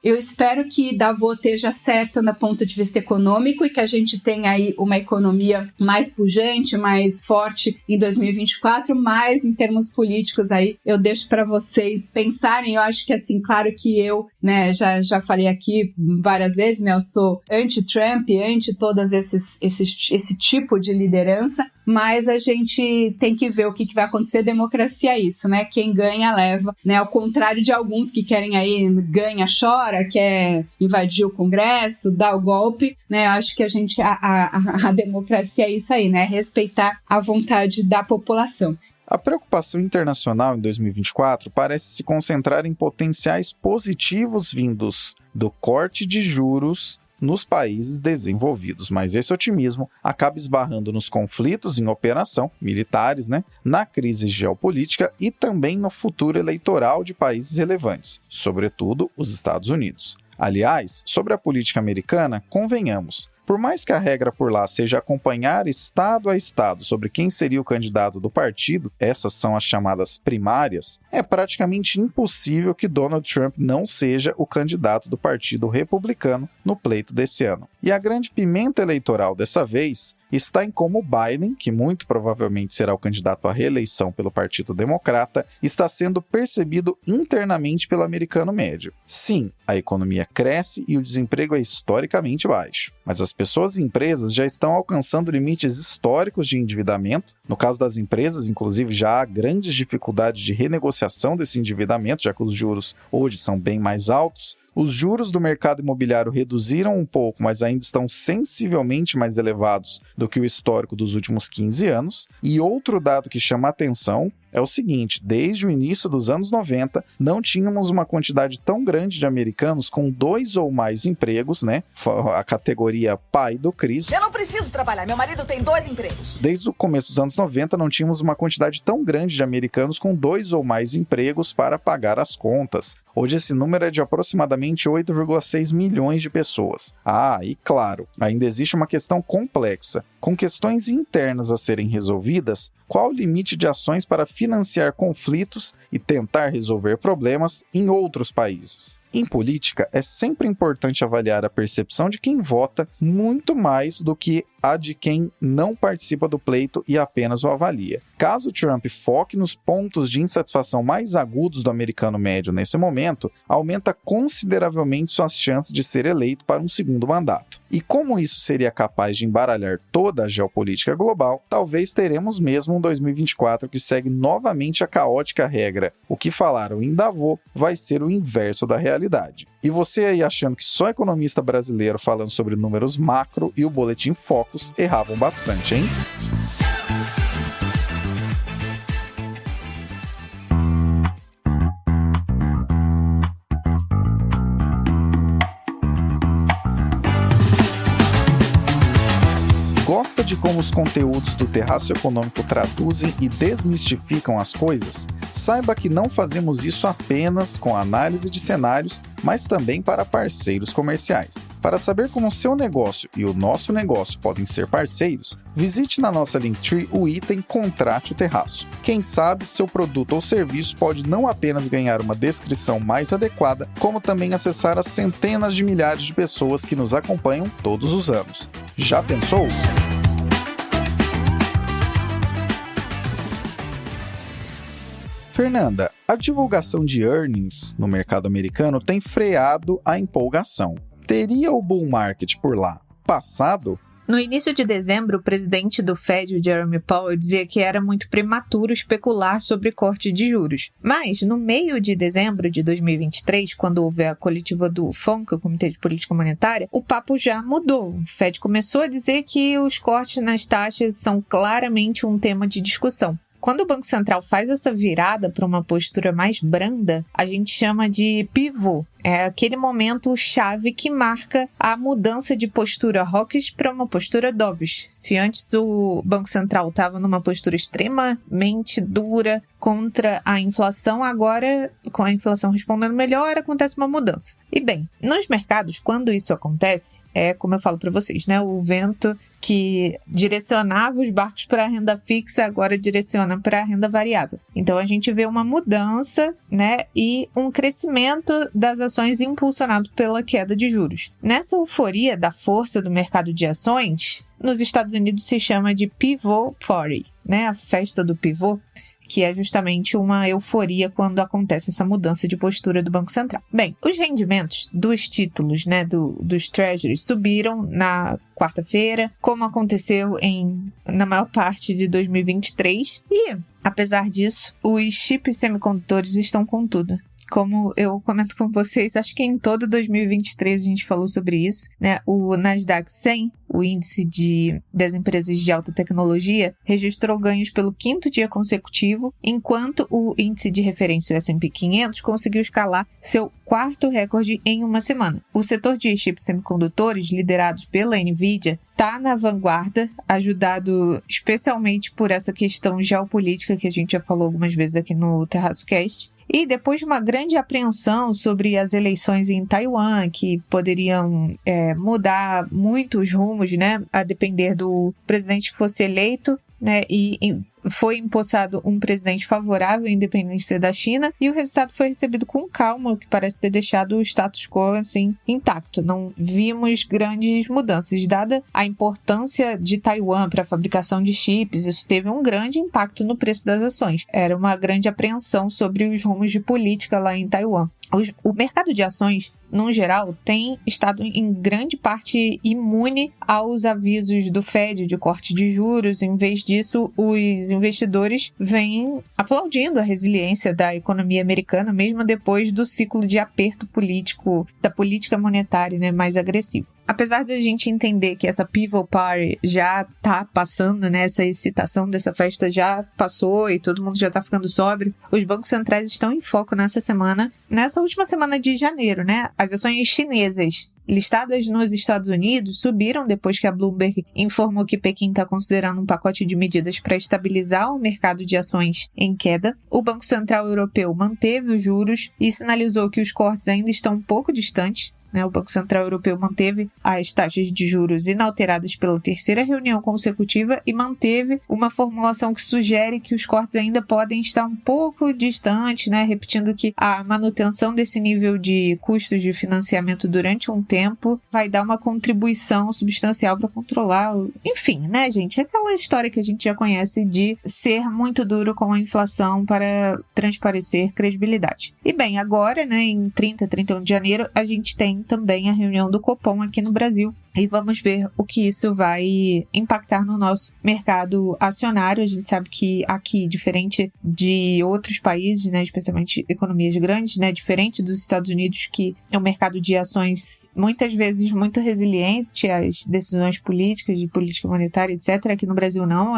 eu espero que Davos esteja certo no ponto de vista econômico e que a gente tenha aí uma economia mais pujante, mais forte em 2024, mas em termos políticos aí eu deixo para vocês pensarem. Eu acho que, assim, claro que eu, né, já falei aqui várias vezes, né, eu sou anti-Trump, anti todas esse tipo de liderança, mas a gente tem que ver o que vai acontecer. Democracia é isso, né? Quem ganha, leva, né? Ao contrário de alguns que querem aí, ganha, chora, quer invadir o Congresso, dar o golpe, né? Eu acho que a democracia é isso aí, né? Respeitar a vontade da população. A preocupação internacional em 2024 parece se concentrar em potenciais positivos vindos do corte de juros nos países desenvolvidos, mas esse otimismo acaba esbarrando nos conflitos em operação, militares, né, na crise geopolítica e também no futuro eleitoral de países relevantes, sobretudo os Estados Unidos. Aliás, sobre a política americana, convenhamos, por mais que a regra por lá seja acompanhar estado a estado sobre quem seria o candidato do partido, essas são as chamadas primárias, é praticamente impossível que Donald Trump não seja o candidato do Partido Republicano no pleito desse ano. E a grande pimenta eleitoral dessa vez está em como Biden, que muito provavelmente será o candidato à reeleição pelo Partido Democrata, está sendo percebido internamente pelo americano médio. Sim, a economia cresce e o desemprego é historicamente baixo, mas as pessoas e empresas já estão alcançando limites históricos de endividamento. No caso das empresas, inclusive, já há grandes dificuldades de renegociação desse endividamento, já que os juros hoje são bem mais altos. Os juros do mercado imobiliário reduziram um pouco, mas ainda estão sensivelmente mais elevados do que o histórico dos últimos 15 anos. E outro dado que chama a atenção é o seguinte: desde o início dos anos 90, não tínhamos uma quantidade tão grande de americanos com 2 ou mais empregos, né? A categoria pai do Cris. Eu não preciso trabalhar, meu marido tem 2 empregos. Desde o começo dos anos 90, não tínhamos uma quantidade tão grande de americanos com 2 ou mais empregos para pagar as contas. Hoje esse número é de aproximadamente 8,6 milhões de pessoas. E claro, ainda existe uma questão complexa. Com questões internas a serem resolvidas, qual o limite de ações para financiar conflitos e tentar resolver problemas em outros países? Em política, é sempre importante avaliar a percepção de quem vota muito mais do que a de quem não participa do pleito e apenas o avalia. Caso Trump foque nos pontos de insatisfação mais agudos do americano médio nesse momento, aumenta consideravelmente suas chances de ser eleito para um segundo mandato. E como isso seria capaz de embaralhar toda a geopolítica global, talvez teremos mesmo um 2024 que segue novamente a caótica regra: o que falaram em Davos vai ser o inverso da realidade. E você aí achando que só economista brasileiro falando sobre números macro e o Boletim Focus erravam bastante, hein? Gosta de como os conteúdos do Terraço Econômico traduzem e desmistificam as coisas? Saiba que não fazemos isso apenas com análise de cenários, mas também para parceiros comerciais. Para saber como o seu negócio e o nosso negócio podem ser parceiros, visite na nossa Linktree o item Contrate o Terraço. Quem sabe seu produto ou serviço pode não apenas ganhar uma descrição mais adequada, como também acessar as centenas de milhares de pessoas que nos acompanham todos os anos. Já pensou? Fernanda, a divulgação de earnings no mercado americano tem freado a empolgação. Teria o bull market por lá passado? No início de dezembro, o presidente do Fed, Jeremy Powell, dizia que era muito prematuro especular sobre corte de juros. Mas, no meio de dezembro de 2023, quando houve a coletiva do FOMC, o Comitê de Política Monetária, o papo já mudou. O Fed começou a dizer que os cortes nas taxas são claramente um tema de discussão. Quando o Banco Central faz essa virada para uma postura mais branda, a gente chama de pivô. É aquele momento chave que marca a mudança de postura hawkish para uma postura dovish. Se antes o Banco Central estava numa postura extremamente dura contra a inflação, agora, com a inflação respondendo melhor, acontece uma mudança. E bem, nos mercados, quando isso acontece, é como eu falo para vocês, né? O vento que direcionava os barcos para a renda fixa agora direciona para a renda variável. Então a gente vê uma mudança, né? E um crescimento das ações impulsionado pela queda de juros. Nessa euforia da força do mercado de ações, nos Estados Unidos se chama de pivot party, né? A festa do pivô, que é justamente uma euforia quando acontece essa mudança de postura do Banco Central. Bem, os rendimentos dos títulos, né, dos treasuries subiram na quarta-feira, como aconteceu na maior parte de 2023, e, apesar disso, os chips semicondutores estão com tudo. Como eu comento com vocês, acho que em todo 2023 a gente falou sobre isso, né? O Nasdaq 100, o índice das empresas de alta tecnologia, registrou ganhos pelo 5º dia consecutivo, enquanto o índice de referência, o S&P 500, conseguiu escalar seu 4º recorde em uma semana. O setor de chips semicondutores, liderado pela NVIDIA, está na vanguarda, ajudado especialmente por essa questão geopolítica que a gente já falou algumas vezes aqui no Terraço Cast. E depois de uma grande apreensão sobre as eleições em Taiwan, que poderiam mudar muito os rumos, né, a depender do presidente que fosse eleito, né, e foi empossado um presidente favorável à independência da China, e o resultado foi recebido com calma, o que parece ter deixado o status quo assim intacto. Não vimos grandes mudanças. Dada a importância de Taiwan para a fabricação de chips, isso teve um grande impacto no preço das ações. Era uma grande apreensão sobre os rumos de política lá em Taiwan. O mercado de ações, no geral, tem estado em grande parte imune aos avisos do Fed de corte de juros. Em vez disso, os investidores vêm aplaudindo a resiliência da economia americana, mesmo depois do ciclo de aperto político, da política monetária, né, mais agressiva. Apesar de a gente entender que essa pivot party já tá passando, né, essa excitação dessa festa já passou e todo mundo já tá ficando sóbrio, os bancos centrais estão em foco nessa última semana de janeiro, né? As ações chinesas listadas nos Estados Unidos subiram depois que a Bloomberg informou que Pequim está considerando um pacote de medidas para estabilizar o mercado de ações em queda. O Banco Central Europeu manteve os juros e sinalizou que os cortes ainda estão um pouco distantes. O Banco Central Europeu manteve as taxas de juros inalteradas pela 3ª reunião consecutiva e manteve uma formulação que sugere que os cortes ainda podem estar um pouco distantes, né? Repetindo que a manutenção desse nível de custos de financiamento durante um tempo vai dar uma contribuição substancial para controlar. Enfim, né, gente? Aquela história que a gente já conhece de ser muito duro com a inflação para transparecer credibilidade. E bem, agora, né, em 31 de janeiro, a gente tem também a reunião do Copom aqui no Brasil. E vamos ver o que isso vai impactar no nosso mercado acionário. A gente sabe que aqui, diferente de outros países, né, especialmente economias grandes, né, diferente dos Estados Unidos, que é um mercado de ações muitas vezes muito resiliente às decisões políticas, de política monetária, etc. Aqui no Brasil não,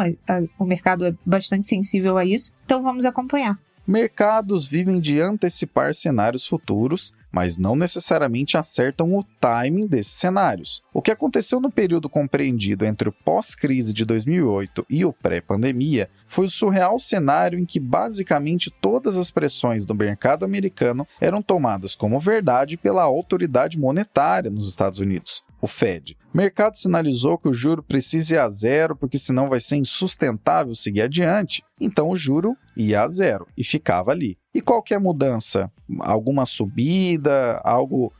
o mercado é bastante sensível a isso. Então vamos acompanhar. Mercados vivem de antecipar cenários futuros, mas não necessariamente acertam o timing desses cenários. O que aconteceu no período compreendido entre o pós-crise de 2008 e o pré-pandemia foi o surreal cenário em que basicamente todas as pressões do mercado americano eram tomadas como verdade pela autoridade monetária nos Estados Unidos, o Fed. O mercado sinalizou que o juro precisa ir a zero porque senão vai ser insustentável seguir adiante, então o juro ia a zero e ficava ali. E qualquer mudança, alguma subida, algo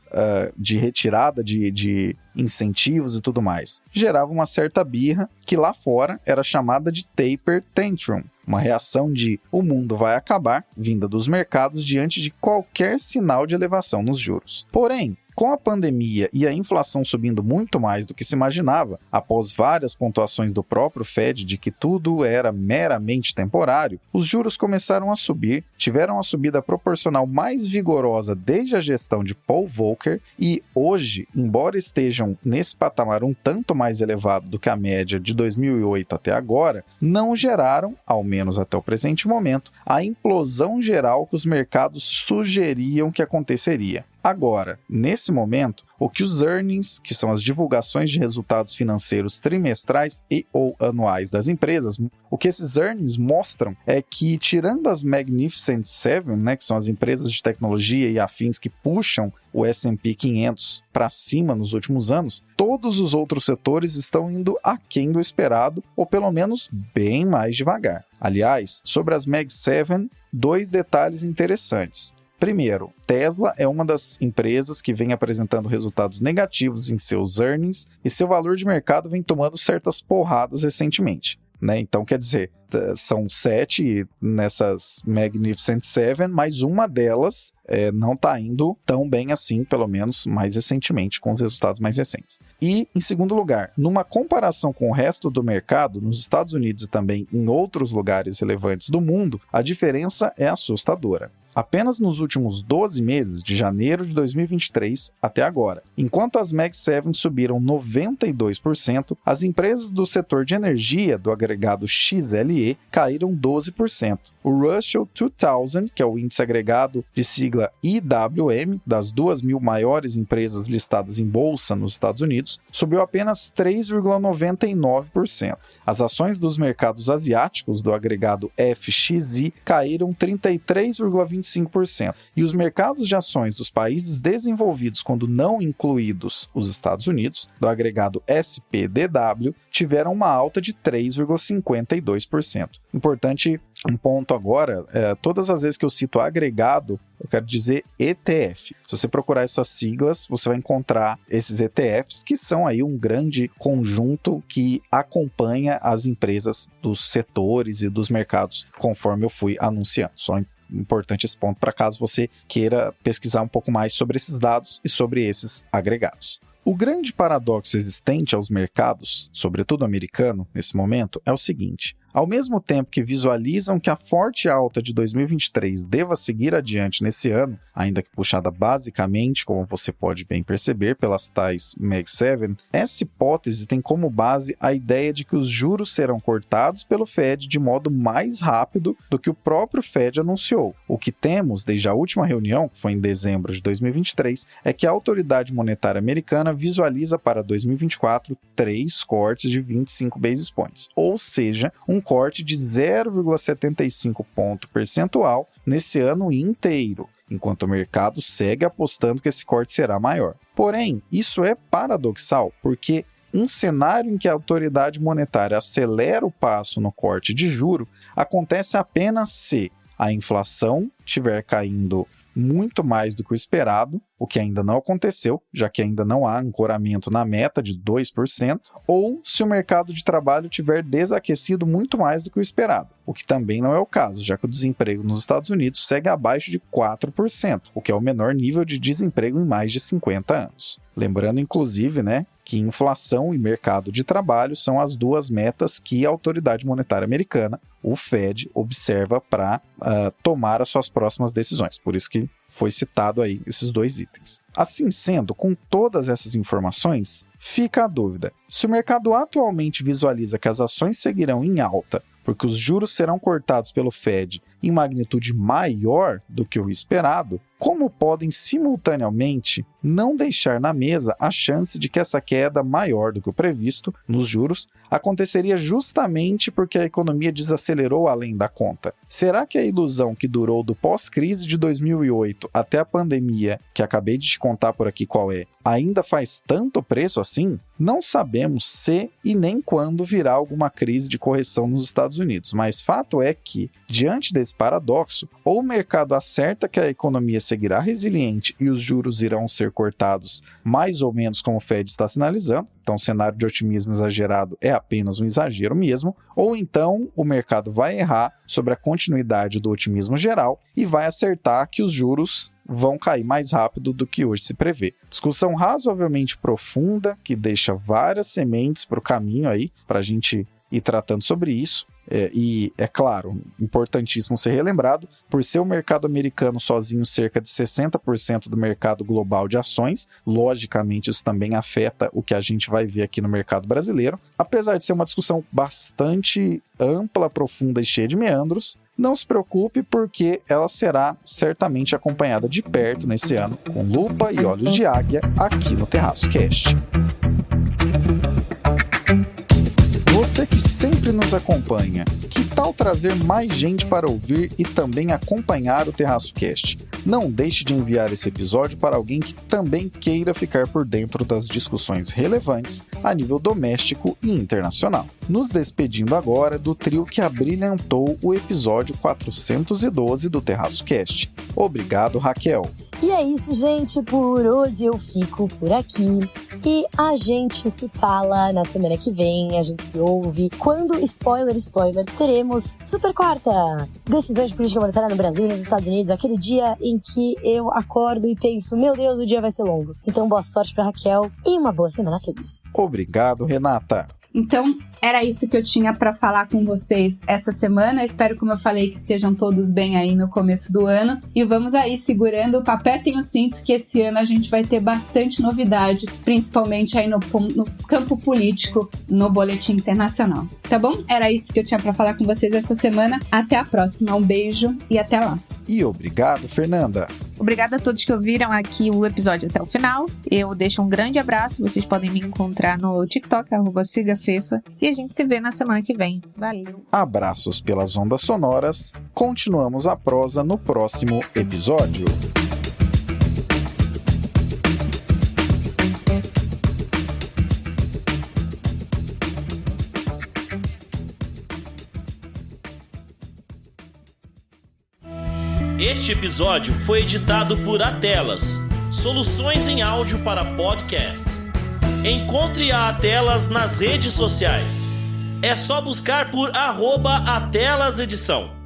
de retirada de incentivos e tudo mais, gerava uma certa birra que lá fora era chamada de taper tantrum, uma reação de o mundo vai acabar, vinda dos mercados diante de qualquer sinal de elevação nos juros. Porém, com a pandemia e a inflação subindo muito mais do que se imaginava, após várias pontuações do próprio Fed de que tudo era meramente temporário, os juros começaram a subir, tiveram a subida proporcional mais vigorosa desde a gestão de Paul Volcker e hoje, embora estejam nesse patamar um tanto mais elevado do que a média de 2008 até agora, não geraram, ao menos até o presente momento, a implosão geral que os mercados sugeriam que aconteceria. Agora, nesse momento, o que os earnings, que são as divulgações de resultados financeiros trimestrais e ou anuais das empresas, o que esses earnings mostram é que, tirando as Magnificent Seven, né, que são as empresas de tecnologia e afins que puxam o S&P 500 para cima nos últimos anos, todos os outros setores estão indo aquém do esperado, ou pelo menos bem mais devagar. Aliás, sobre as Mag 7, 2 detalhes interessantes. Primeiro, Tesla é uma das empresas que vem apresentando resultados negativos em seus earnings e seu valor de mercado vem tomando certas porradas recentemente, né? Então, quer dizer, são 7 nessas Magnificent Seven, mas uma delas não está indo tão bem assim, pelo menos mais recentemente, com os resultados mais recentes. E, em segundo lugar, numa comparação com o resto do mercado, nos Estados Unidos e também em outros lugares relevantes do mundo, a diferença é assustadora. Apenas nos últimos 12 meses, de janeiro de 2023 até agora, enquanto as Mag 7 subiram 92%, as empresas do setor de energia do agregado XLE caíram 12%. O Russell 2000, que é o índice agregado de sigla IWM, das 2.000 maiores empresas listadas em bolsa nos Estados Unidos, subiu apenas 3,99%. As ações dos mercados asiáticos do agregado FXI caíram 33,25%. E os mercados de ações dos países desenvolvidos, quando não incluídos os Estados Unidos, do agregado SPDW, tiveram uma alta de 3,52%. Importante um ponto agora, todas as vezes que eu cito agregado, eu quero dizer ETF. Se você procurar essas siglas, você vai encontrar esses ETFs, que são aí um grande conjunto que acompanha as empresas dos setores e dos mercados, conforme eu fui anunciando. Só importante esse ponto para caso você queira pesquisar um pouco mais sobre esses dados e sobre esses agregados. O grande paradoxo existente aos mercados, sobretudo americano, nesse momento, é o seguinte: ao mesmo tempo que visualizam que a forte alta de 2023 deva seguir adiante nesse ano, ainda que puxada basicamente, como você pode bem perceber, pelas tais Mag 7, essa hipótese tem como base a ideia de que os juros serão cortados pelo Fed de modo mais rápido do que o próprio Fed anunciou. O que temos desde a última reunião, que foi em dezembro de 2023, é que a autoridade monetária americana visualiza para 2024 3 cortes de 25 basis points, ou seja, um corte de 0,75 ponto percentual nesse ano inteiro, enquanto o mercado segue apostando que esse corte será maior. Porém, isso é paradoxal, porque um cenário em que a autoridade monetária acelera o passo no corte de juro acontece apenas se a inflação estiver caindo muito mais do que o esperado, o que ainda não aconteceu, já que ainda não há ancoramento na meta de 2%, ou se o mercado de trabalho tiver desaquecido muito mais do que o esperado, o que também não é o caso, já que o desemprego nos Estados Unidos segue abaixo de 4%, o que é o menor nível de desemprego em mais de 50 anos. Lembrando, inclusive, que inflação e mercado de trabalho são as duas metas que a autoridade monetária americana, o Fed, observa para tomar as suas próximas decisões. Por isso que foi citado aí esses 2 itens. Assim sendo, com todas essas informações, fica a dúvida: se o mercado atualmente visualiza que as ações seguirão em alta porque os juros serão cortados pelo Fed em magnitude maior do que o esperado, como podem simultaneamente não deixar na mesa a chance de que essa queda maior do que o previsto nos juros aconteceria justamente porque a economia desacelerou além da conta? Será que a ilusão que durou do pós-crise de 2008 até a pandemia, que acabei de te contar por aqui qual é, ainda faz tanto preço assim? Não sabemos se e nem quando virá alguma crise de correção nos Estados Unidos, mas fato é que, diante desse paradoxo, ou o mercado acerta que a economia seguirá resiliente e os juros irão ser cortados mais ou menos como o Fed está sinalizando, então o cenário de otimismo exagerado é apenas um exagero mesmo, ou então o mercado vai errar sobre a continuidade do otimismo geral e vai acertar que os juros vão cair mais rápido do que hoje se prevê. Discussão razoavelmente profunda que deixa várias sementes para o caminho aí, para a gente ir tratando sobre isso. E, é claro, importantíssimo ser relembrado, por ser o mercado americano sozinho cerca de 60% do mercado global de ações, logicamente isso também afeta o que a gente vai ver aqui no mercado brasileiro. Apesar de ser uma discussão bastante ampla, profunda e cheia de meandros, não se preocupe porque ela será certamente acompanhada de perto nesse ano, com lupa e olhos de águia, aqui no Terraço Cast. Você que sempre nos acompanha, que tal trazer mais gente para ouvir e também acompanhar o Terraço Cast? Não deixe de enviar esse episódio para alguém que também queira ficar por dentro das discussões relevantes a nível doméstico e internacional. Nos despedindo agora do trio que abrilhantou o episódio 412 do Terraço Cast. Obrigado, Raquel. E é isso, gente. Por hoje eu fico por aqui. E a gente se fala na semana que vem, a gente se ouve. Quando, spoiler, teremos Super Quarta! Decisões de política monetária no Brasil e nos Estados Unidos. Aquele dia em que eu acordo e penso, meu Deus, o dia vai ser longo. Então, boa sorte pra Raquel e uma boa semana a todos. Obrigado, Renata. Então, era isso que eu tinha para falar com vocês essa semana. Eu espero, como eu falei, que estejam todos bem aí no começo do ano. E vamos aí segurando, apertem os cintos que esse ano a gente vai ter bastante novidade, principalmente aí no campo político, no Boletim Internacional. Tá bom? Era isso que eu tinha para falar com vocês essa semana. Até a próxima. Um beijo e até lá. E obrigado, Fernanda. Obrigada a todos que ouviram aqui o episódio até o final. Eu deixo um grande abraço. Vocês podem me encontrar no TikTok, @sigafefa. E a gente se vê na semana que vem. Valeu! Abraços pelas ondas sonoras. Continuamos a prosa no próximo episódio. Este episódio foi editado por Atelas, soluções em áudio para podcasts. Encontre a Atelas nas redes sociais. É só buscar por @AtelasEdição.